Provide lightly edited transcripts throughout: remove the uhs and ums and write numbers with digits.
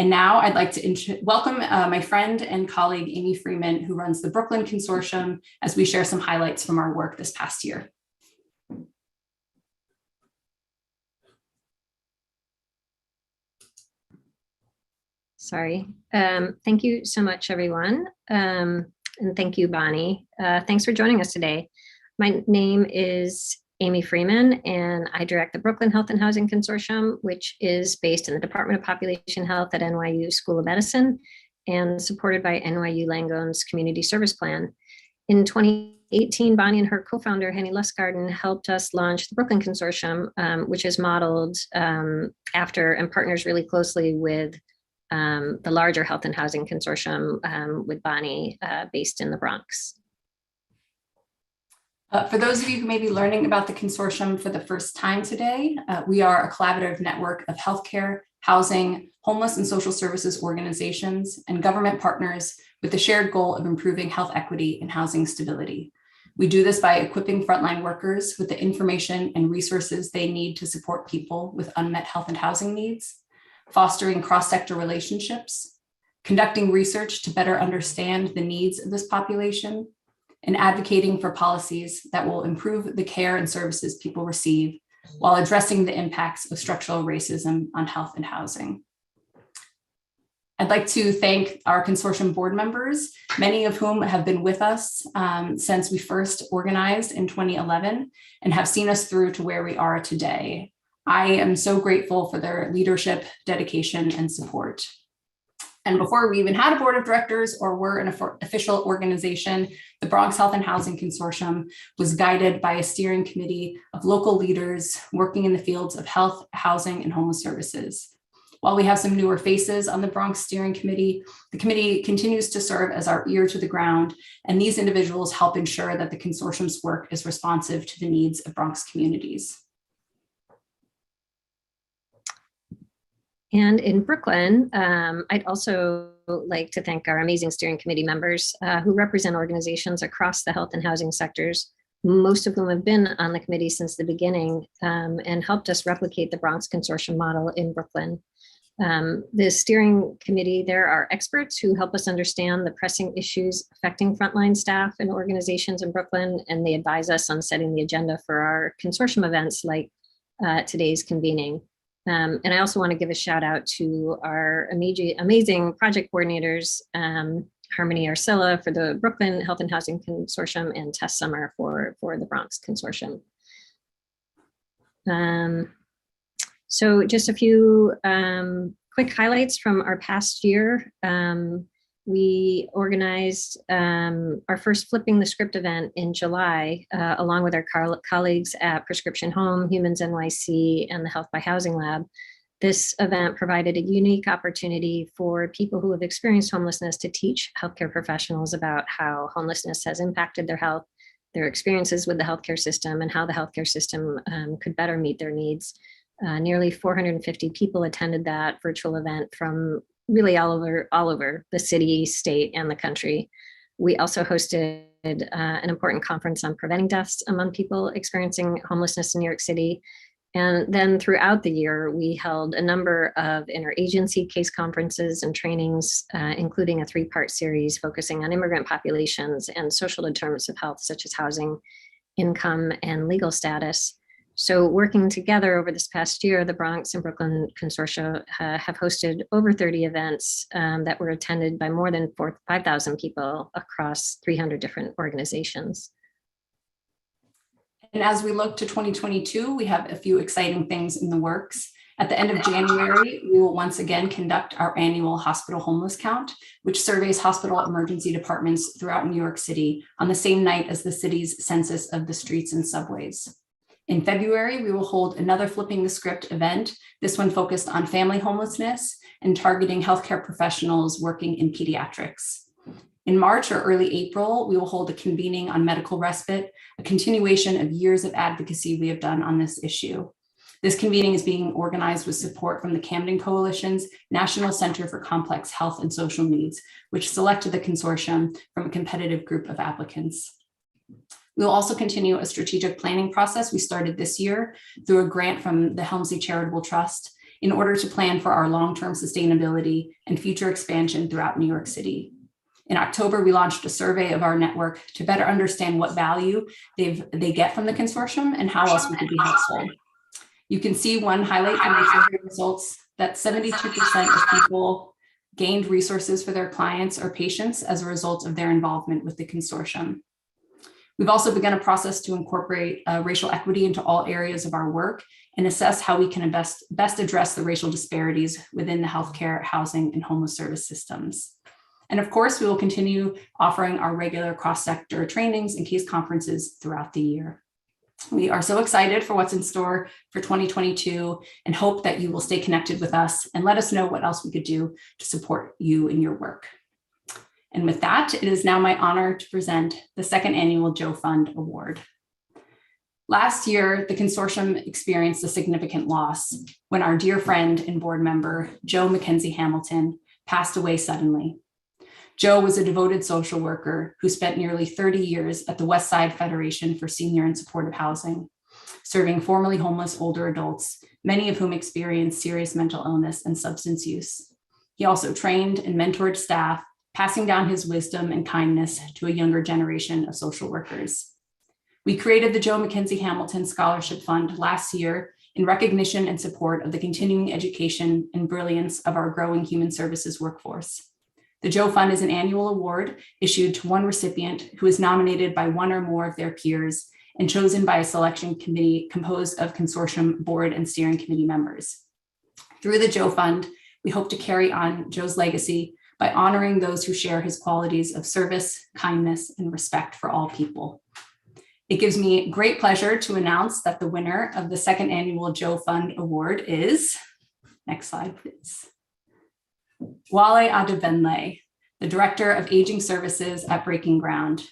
And now I'd like to welcome my friend and colleague, Amy Freeman, who runs the Brooklyn Consortium, as we share some highlights from our work this past year. Sorry. Thank you so much, everyone. And thank you, Bonnie. Thanks for joining us today. My name is Amy Freeman, and I direct the Brooklyn Health and Housing Consortium, which is based in the Department of Population Health at NYU School of Medicine and supported by NYU Langone's Community Service Plan. In 2018, Bonnie and her co-founder, Henny Lustgarten, helped us launch the Brooklyn Consortium, which is modeled after and partners really closely with the larger Health and Housing Consortium with Bonnie based in the Bronx. For those of you who may be learning about the consortium for the first time today, we are a collaborative network of healthcare, housing, homeless and social services organizations, and government partners with the shared goal of improving health equity and housing stability. We do this by equipping frontline workers with the information and resources they need to support people with unmet health and housing needs, fostering cross-sector relationships, conducting research to better understand the needs of this population, and advocating for policies that will improve the care and services people receive while addressing the impacts of structural racism on health and housing. I'd like to thank our consortium board members, many of whom have been with us since we first organized in 2011 and have seen us through to where we are today. I am so grateful for their leadership, dedication, and support. And before we even had a board of directors or were an official organization, the Bronx Health and Housing Consortium was guided by a steering committee of local leaders working in the fields of health, housing, and homeless services. While we have some newer faces on the Bronx steering committee, the committee continues to serve as our ear to the ground, and these individuals help ensure that the consortium's work is responsive to the needs of Bronx communities. And in Brooklyn, I'd also like to thank our amazing steering committee members who represent organizations across the health and housing sectors, most of whom have been on the committee since the beginning and helped us replicate the Bronx Consortium model in Brooklyn. The steering committee, there are experts who help us understand the pressing issues affecting frontline staff and organizations in Brooklyn, and they advise us on setting the agenda for our consortium events like today's convening. And I also want to give a shout out to our amazing project coordinators, Harmony Arcilla for the Brooklyn Health and Housing Consortium and Tess Summer for the Bronx Consortium. So just a few quick highlights from our past year. We organized our first Flipping the Script event in July, along with our colleagues at Prescription Home, Humans NYC, and the Health by Housing Lab. This event provided a unique opportunity for people who have experienced homelessness to teach healthcare professionals about how homelessness has impacted their health, their experiences with the healthcare system, and how the healthcare system could better meet their needs. Nearly 450 people attended that virtual event from really all over the city, state, and the country. We also hosted an important conference on preventing deaths among people experiencing homelessness in New York City. And then throughout the year, we held a number of interagency case conferences and trainings, including a 3-part series focusing on immigrant populations and social determinants of health, such as housing, income, and legal status. So working together over this past year, the Bronx and Brooklyn Consortia have hosted over 30 events that were attended by more than 5,000 people across 300 different organizations. And as we look to 2022, we have a few exciting things in the works. At the end of January, we will once again conduct our annual hospital homeless count, which surveys hospital emergency departments throughout New York City on the same night as the city's census of the streets and subways. In February, we will hold another Flipping the Script event, this one focused on family homelessness and targeting healthcare professionals working in pediatrics. In March or early April, we will hold a convening on medical respite, a continuation of years of advocacy we have done on this issue. This convening is being organized with support from the Camden Coalition's National Center for Complex Health and Social Needs, which selected the consortium from a competitive group of applicants. We will also continue a strategic planning process we started this year through a grant from the Helmsley Charitable Trust in order to plan for our long-term sustainability and future expansion throughout New York City. In October, we launched a survey of our network to better understand what value they get from the consortium and how else we could be helpful. You can see one highlight from the survey results that 72% of people gained resources for their clients or patients as a result of their involvement with the consortium. We've also begun a process to incorporate racial equity into all areas of our work and assess how we can best address the racial disparities within the healthcare, housing, and homeless service systems. And of course, we will continue offering our regular cross-sector trainings and case conferences throughout the year. We are so excited for what's in store for 2022 and hope that you will stay connected with us and let us know what else we could do to support you in your work. And with that, it is now my honor to present the second annual Joe Fund Award. Last year, the consortium experienced a significant loss when our dear friend and board member, Joe Mackenzie Hamilton, passed away suddenly. Joe was a devoted social worker who spent nearly 30 years at the West Side Federation for Senior and Supportive Housing, serving formerly homeless older adults, many of whom experienced serious mental illness and substance use. He also trained and mentored staff, passing down his wisdom and kindness to a younger generation of social workers. We created the Joe Mackenzie Hamilton Scholarship Fund last year in recognition and support of the continuing education and brilliance of our growing human services workforce. The Joe Fund is an annual award issued to one recipient who is nominated by one or more of their peers and chosen by a selection committee composed of consortium board and steering committee members. Through the Joe Fund, we hope to carry on Joe's legacy by honoring those who share his qualities of service, kindness, and respect for all people. It gives me great pleasure to announce that the winner of the second annual Joe Fund Award is, next slide, please. Wale Adebenle, the Director of Aging Services at Breaking Ground.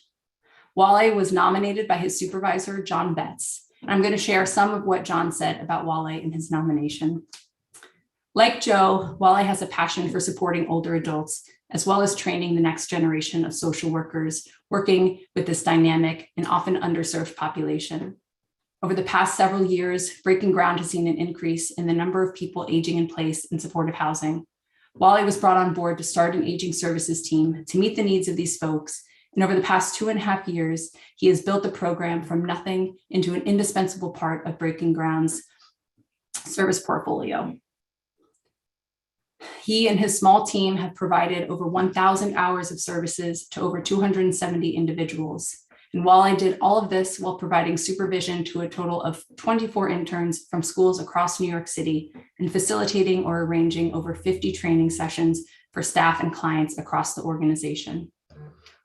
Wale was nominated by his supervisor, John Betts. And I'm going to share some of what John said about Wale in his nomination. Like Joe, Wale has a passion for supporting older adults, as well as training the next generation of social workers working with this dynamic and often underserved population. Over the past several years, Breaking Ground has seen an increase in the number of people aging in place in supportive housing. Wale was brought on board to start an aging services team to meet the needs of these folks. And over the past 2.5 years, he has built the program from nothing into an indispensable part of Breaking Ground's service portfolio. He and his small team have provided over 1,000 hours of services to over 270 individuals. And Wale did all of this while providing supervision to a total of 24 interns from schools across New York City and facilitating or arranging over 50 training sessions for staff and clients across the organization.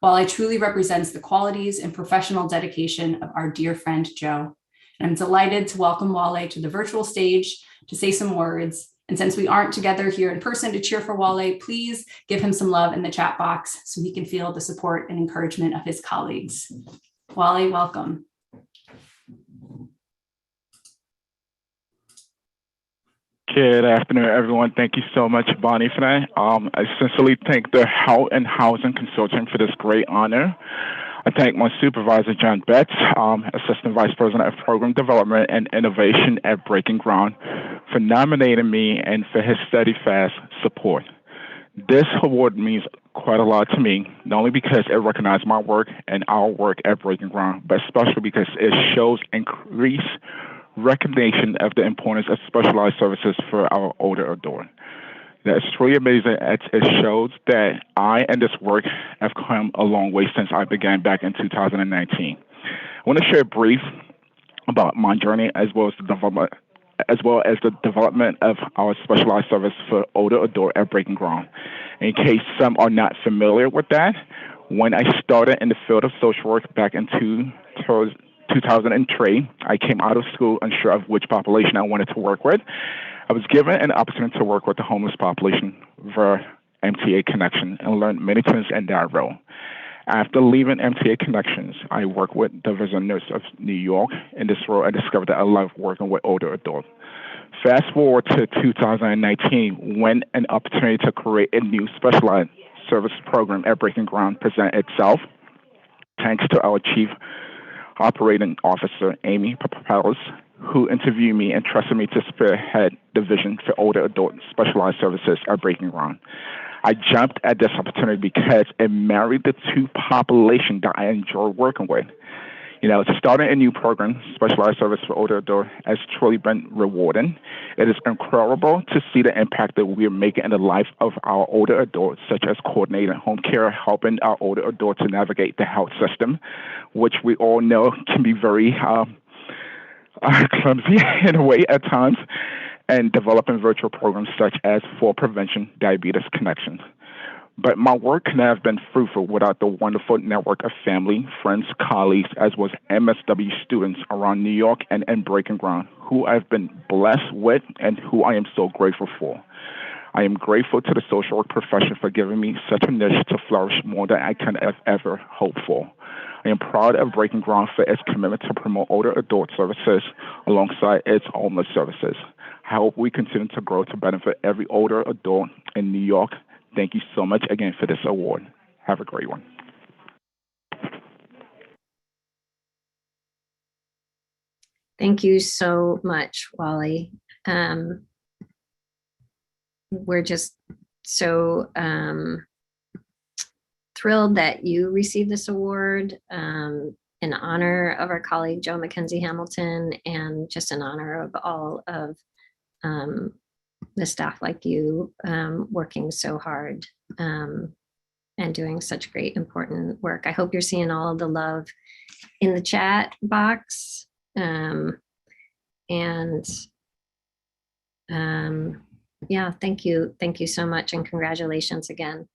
Wale truly represents the qualities and professional dedication of our dear friend, Joe. And I'm delighted to welcome Wale to the virtual stage to say some words. And since we aren't together here in person to cheer for Wale, please give him some love in the chat box so he can feel the support and encouragement of his colleagues. Wale, welcome. Good afternoon, everyone. Thank you so much, Bonnie, for that. I sincerely thank the Health and Housing Consortium for this great honor. I thank my supervisor, John Betts, Assistant Vice President of Program Development and Innovation at Breaking Ground, for nominating me and for his steadfast support. This award means quite a lot to me, not only because it recognizes my work and our work at Breaking Ground, but especially because it shows increased recognition of the importance of specialized services for our older adult. That's truly amazing. It shows that I and this work have come a long way since I began back in 2019. I want to share brief about my journey as well as the development of our specialized service for older adult at Breaking Ground. In case some are not familiar with that, when I started in the field of social work back in 2003, I came out of school unsure of which population I wanted to work with. I was given an opportunity to work with the homeless population via MTA Connection and learned many things in that role. After leaving MTA Connections, I worked with the Visitors of New York. In this role, I discovered that I love working with older adults. Fast forward to 2019, when an opportunity to create a new specialized service program at Breaking Ground presented itself, thanks to our Chief Operating Officer, Amy Papalis, who interviewed me and trusted me to spearhead the vision for older adult specialized services at Breaking Ground. I jumped at this opportunity because it married the two populations that I enjoy working with. You know, starting a new program, specialized service for older adults, has truly been rewarding. It is incredible to see the impact that we are making in the life of our older adults, such as coordinating home care, helping our older adults to navigate the health system, which we all know can be very clumsy in a way at times, and developing virtual programs such as Fall Prevention Diabetes Connections. But my work could not have been fruitful without the wonderful network of family, friends, colleagues, as well as MSW students around New York and Breaking Ground, who I've been blessed with and who I am so grateful for. I am grateful to the social work profession for giving me such a niche to flourish more than I can have ever hoped for. I am proud of Breaking Ground for its commitment to promote older adult services alongside its homeless services. I hope we continue to grow to benefit every older adult in New York. Thank you so much again for this award. Have a great one. Thank you so much, Wally. We're just so thrilled that you received this award in honor of our colleague, Joe Mackenzie Hamilton, and just in honor of all of the staff like you working so hard and doing such great, important work. I hope you're seeing all of the love in the chat box. Yeah, thank you. Thank you so much, and congratulations again.